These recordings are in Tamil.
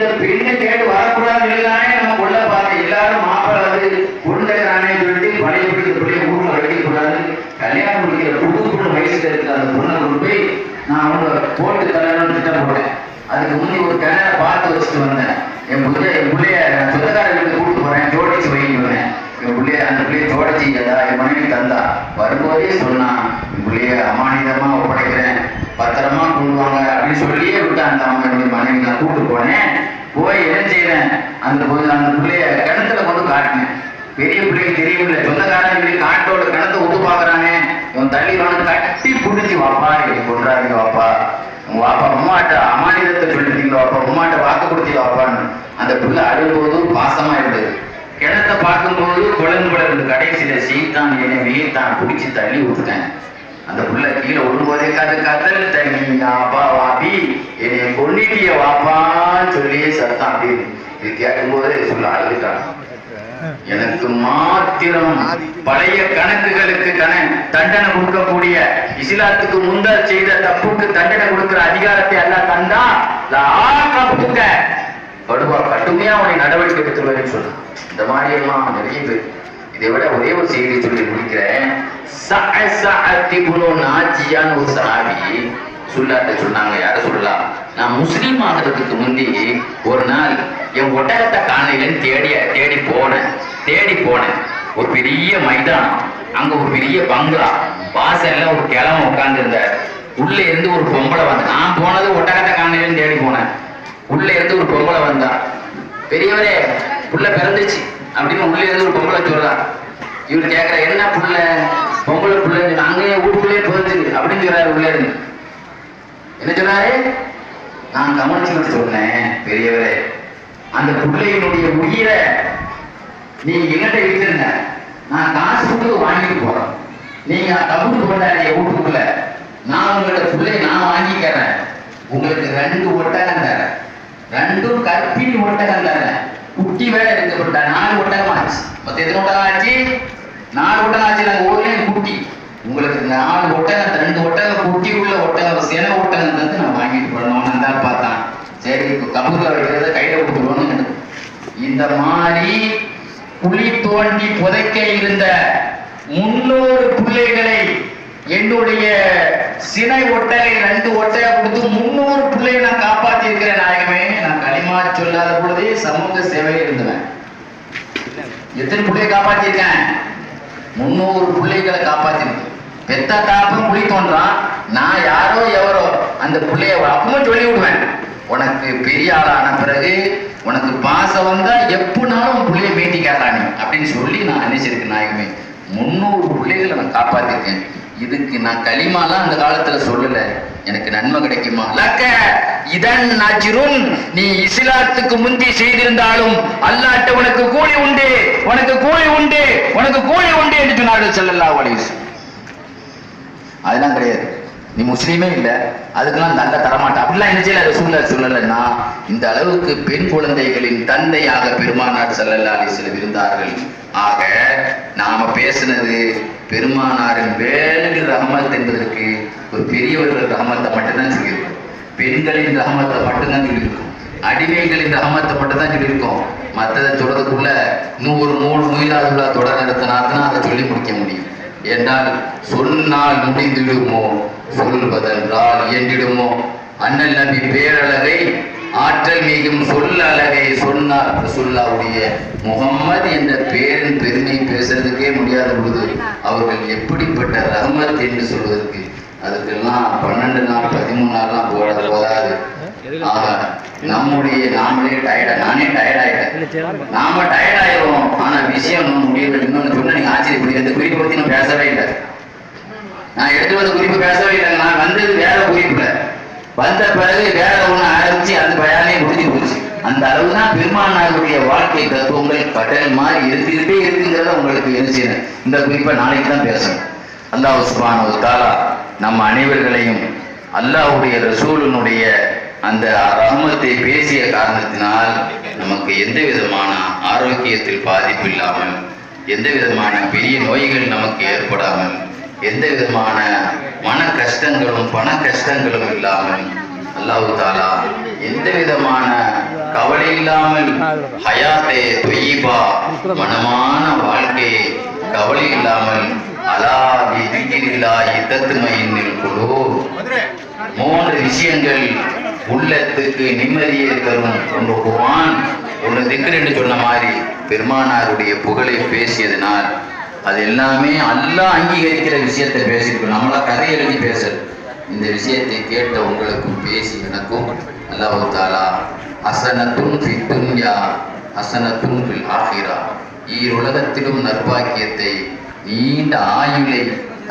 இந்த பெண்ணை கேட்டு வரக்கூடாதுன்னு நம்ம கொள்ள பார்க்க எல்லாரும் மாப்பிள்ள வந்து பொருண்டானே சொல்லிட்டு பழைய பிள்ளைய ஊர்ல வைக்கக்கூடாது. கல்யாணம் முடிக்கிற புது வயசுல இருக்கிற அந்த பொண்ணை கொண்டு போய் நான் அவங்க போட்டு தரணும்னு திட்டம் போட்டேன். அதுக்கு முன்னாடி ஒரு கிணறை பார்த்து வச்சுட்டு வந்தேன். என் பிள்ளைய சொந்தக்கார வீட்டுக்கு கூப்பிட்டு போறேன், ஜோடிச்சு வைக்கிட்டு வந்தேன். என் பிள்ளைய அந்த பிள்ளைய ஜோடிச்சு என் மனைவி தந்தா. வரும்போதே சொன்னான், என் பிள்ளைய அமானிதமா ஒப்படைக்கிறேன், பத்திரமா கொண்டுவாங்க அப்படின்னு சொல்லியே விட்டான். அவங்க மனைவி நான் கூப்பிட்டு போனேன். போய் என்ன செய்யறேன், அந்த பிள்ளைய கிணத்துல கொண்டு காட்டினேன். பெரிய பிள்ளைக்கு தெரியவில்லை, சொந்தக்காரன் காட்டோட கிணத்தை ஒத்து பாக்குறானே, இவன் தள்ளி கட்டி பிடிச்சி வாப்பா இப்படி கொண்டாடுங்க வாப்பா, உங்க வாப்பா உமாட்ட அமானிதத்தை சொல்லிட்டீங்க வாப்பா, உமாட்ட வாக்கு கொடுத்தீங்க வாப்பான்னு. அந்த பிள்ளை அழும்போது பாசமா இருந்தது. கிணத்தை பார்க்கும்போது குழந்தை இருந்து கடைசியில சீத்தான் என்னை வீழ்த்தான் பிடிச்சி தள்ளி விட்டுட்டேன். அந்த பிள்ளை கீழே விடும்போதே கதல் தண்ணி அப்பா வாப்பி என்னை கொன்னிட்டிய வாப்பான்னு சொல்லி சத்தம். அப்படின்னு இது கேட்கும் போதே சொல்ல அழுதுட்டான். எனக்கு மாத்திரம் பழைய கணக்குகளுக்கு தண்டனை கொடுக்கக்கூடிய, இஸ்லாத்துக்கு முன்னர் செய்த தப்புக்கு தண்டனை கொடுக்கிற அதிகாரத்தை எல்லாம் தந்தா கடுமையா அவனை நடவடிக்கை எடுத்துள்ளேன்னு சொன்னான். இந்த மாதிரி எல்லாம் நிறைய பேர். இதை விட ஒரே ஒரு செய்தி சொல்லி முடிக்கிறேன். ஒரு சஹாபி சொல்லாட்ட சொன்னாங்க, யார சொல்லலாம், நான் முஸ்லீம் ஆகிறதுக்கு முந்தி ஒரு நாள் என் ஒட்டகத்தை காணையிலன்னு தேடி போனேன். ஒரு பெரிய மைதானம், அங்க ஒரு பெரிய பங்களா, வாசல்ல ஒரு கிழமை உட்கார்ந்து இருந்தார். உள்ள இருந்து ஒரு பொம்பளை வந்த, நான் போனது ஒட்டகத்தை காணையிலன்னு தேடி போனேன். உள்ள இருந்து ஒரு பொம்பளை வந்தா, பெரியவரே புள்ள பிறந்துச்சு அப்படின்னு உள்ள இருந்து ஒரு பொம்பளை சொல்றா. இவர் கேட்கிற, என்ன புள்ள, பொம்பளை புள்ள, நாங்க வீட்டுக்குள்ளே பிறந்துச்சு அப்படின்னு சொல்றாரு. உள்ள இருந்து என்ன சொன்னாரு, நான் கவனிச்சுக்கிட்டு சொன்னேன், பெரியவரே அந்த பிள்ளையினுடைய உயிரை நீ எங்கிட்ட வச்சிருந்த, நான் காசு கொடுத்து வாங்கிட்டு போறேன், நீங்க கபூர் போட்டாரு வீட்டுக்குள்ள, நான் உங்களோட பிள்ளைய நான் வாங்கிக்கிறேன், உங்களுக்கு 2 ஒட்டகம் தரேன், 2 கற்பிணி ஒட்டகம் தரேன், குட்டி வேற எடுக்கப்பட்ட 4 ஒட்டகம் ஆச்சு. மொத்தம் எத்தனை ஒட்டகம் ஆச்சு? 4 ஒட்டகம் ஆச்சு. நாங்கள் ஊர்லயும் குட்டி, உங்களுக்கு 4 ஒட்டகம், 2 ஒட்டகம் குட்டி உள்ள ஒட்டகம், சேன ஒட்டகம் தந்து நான் வாங்கிட்டு போறேன். தான் பார்த்தான், சரி கபூர்ல வைக்கிறத கையில கொடுத்துருவோன்னு. இந்த மாதிரி குழி தோண்டி புதைக்க இருந்த 300 பிள்ளைகளை என்னுடைய சினை ஒட்டகை 2 ஒட்டகை கொடுத்து 300 பிள்ளையை நான் காப்பாத்தி இருக்கிறேன் நாயகமே. நான் களிமா சொல்லாத பொழுதே சமூக சேவையில் இருந்தவன். எத்தனை பிள்ளையை காப்பாத்திருக்கேன்? 300 பிள்ளைகளை காப்பாத்திருக்கேன். பெத்த தாப்பும் குழி தோன்றான், நான் யாரோ எவரோ அந்த பிள்ளைய அப்பவும் சொல்லி விடுவேன், உனக்கு பெரிய ஆளான பிறகு உனக்கு பாசம் வந்தா எப்படினாலும் பிள்ளைய மீட்டி கேட்கறானே அப்படின்னு சொல்லி நான் நினைச்சிருக்கேன் நாயகமே. 300 பிள்ளைகளை நான் காப்பாத்திருக்கேன். இதுக்கு நான் களிமாலாம் அந்த காலத்துல சொல்லல, எனக்கு நன்மை கிடைக்குமா? லக்க இதன் நஜ்ருன், நீ இஸ்லாத்துக்கு முந்தி செய்திருந்தாலும் அல்லாஹ்ட்ட உனக்கு கூலி உண்டு, உனக்கு கூலி உண்டு, உனக்கு கூலி உண்டு என்று சொன்னார்கள் ஸல்லல்லாஹு அலைஹி வஸல்லம். அதெல்லாம் கிடையாது, நீ முஸ்லீமே இல்லை அதுக்கெல்லாம் தண்டை தரமாட்டேன் அப்படிலாம் என்ன செய்யல ரசூலுல்லாஹ் சொல்லலைன்னா. இந்த அளவுக்கு பெண் குழந்தைகளின் தந்தையாக பெருமானார் ஸல்லல்லாஹு அலைஹி வஸல்லம் இருந்தார்கள். ஆக நாம பேசுனது பெருமானாரின் வேலைகள் ரஹமத் என்பதற்கு ஒரு பெரியவர்கள் ரஹமத்தை மட்டும்தான் சொல்லியிருக்கோம், பெண்களின் ரஹமத்தை மட்டும்தான் சொல்லியிருக்கோம், அடிமைகளின் ரஹமத்தை மட்டும்தான் சொல்லியிருக்கோம். மற்றதை சொல்றதுக்குள்ள 100 நூலாதுள்ள தொடர் நடத்தினாதான் அதை சொல்லி முடிக்க முடியும். என்றால் சொன்னால் முடிந்திடுமோ, சொல்வதென்றால் என்றிடுமோ. அண்ணல் நபி பேரழகை ஆற்றல் மிகும் சொல்ல அழகை சொன்னார். ரசூலுல்லாஹ்வுடைய முகம்மது என்ற பேரின் பெருமை பேசுறதுக்கே முடியாத பொழுது அவர்கள் எப்படிப்பட்ட ரஹமத் என்று சொல்வதற்கு அதுக்கெல்லாம் 12 நாள் 13 நாள்லாம் போதாது. ஆக நம்முடைய நாமளே நானே டயர்டாயிட்டேன், நாம டயர்டாயிரும். ஆனா விஷயம் முடியல. இன்னொன்னு சொன்ன நீங்க ஆச்சரியப்படுங்க, இந்த குறிப்பை பத்தி நான் பேசவே இல்லை, நான் எடுத்து வந்த குறிப்பு பேசவே இல்லை. நான் வந்தது வேற குறிப்புல, வந்த பிறகு வேற ஒண்ணு ஆரம்பிச்சு அந்த பயானே முடிஞ்சு போச்சு. அந்த அளவுதான் பெருமானாருடைய வாழ்க்கை தத்துவங்கள் கடல் மாதிரி இருந்துகிட்டே இருக்குங்கிறத உங்களுக்கு நினைச்சேன். இந்த குறிப்பை நாளைக்கு தான் பேசணும். அல்லாஹ் சுப்ஹானஹு வ தஆலா நம்ம அனைவர்களையும் அல்லாஹ்வுடைய ரசூலுனுடைய அந்த ரஹமத்தை பேசிய காரணத்தினால் நமக்கு எந்த விதமான ஆரோக்கியத்தில் பாதிப்பு இல்லாமல், எந்த விதமான பெரிய நோய்கள் நமக்கு ஏற்படாமல், எந்த விதமான மன கஷ்டங்களும் பண கஷ்டங்களும் இல்லாமல் அல்லாஹ் தாலா எந்த விதமான கவலை இல்லாமல் ஹயாத்தே தொய்யிபா மனமான வாழ்க்கையை கவலை இல்லாமல் அலா பிதிக்ரில்லாஹி தத்மையின்னுல் குலூப் மூன்று விஷயங்கள் உள்ளத்துக்கு நிம்மதியை தரும். ஒன்று குர்ஆன், ஒன்று திக்ர் என்று சொன்ன மாதிரி பெருமானாருடைய புகழை பேசியதனால் அது எல்லாமே அல்லாஹ் அங்கீகரிக்கிற விஷயத்தை பேசியிருக்கோம். நம்மளா கதை எழுதி பேசல். இந்த விஷயத்தை கேட்ட உங்களுக்கும் பேசி எனக்கும் அல்லாஹ் தாலா ஹஸனத்துன் ஃபித் துன்யா ஹஸனத்துன் ஃபில் ஆஹிரா ஈருலகத்திலும் நற்பாக்கியத்தை நீண்ட ஆயுளை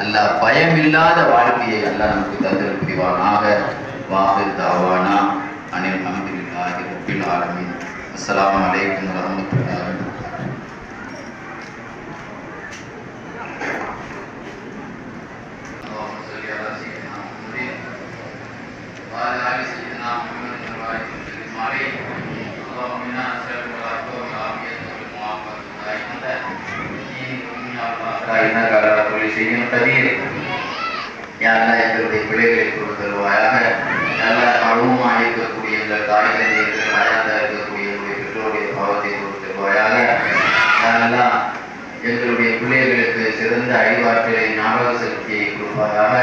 அல்லாஹ் பயமில்லாத வாழ்க்கையை அல்லாஹ் நமக்கு தந்தல் புரிவானாக. வாஹிர் தாவானா அனில் ஹம்துலில்லாஹி ரப்பில் ஆலமீன். அஸ்ஸலாமு அலைக்கும் வரஹ்மத்துல்லாஹி வபரகாத்துஹு. எங்களுடைய பிள்ளைகளை கொடுத்தருவாயாக. நல்ல அழுவமாக இருக்கக்கூடிய எங்கள் தாய் தந்தையர்கள் அழகாக இருக்கக்கூடிய எங்களுடைய பெற்றோருடைய பாவத்தை கொடுத்தருவாயாக. நல்லா எங்களுடைய பிள்ளைகளுக்கு சிறந்த அறிவாற்றலை ஞாபக சக்தியை கொடுப்பாயாக.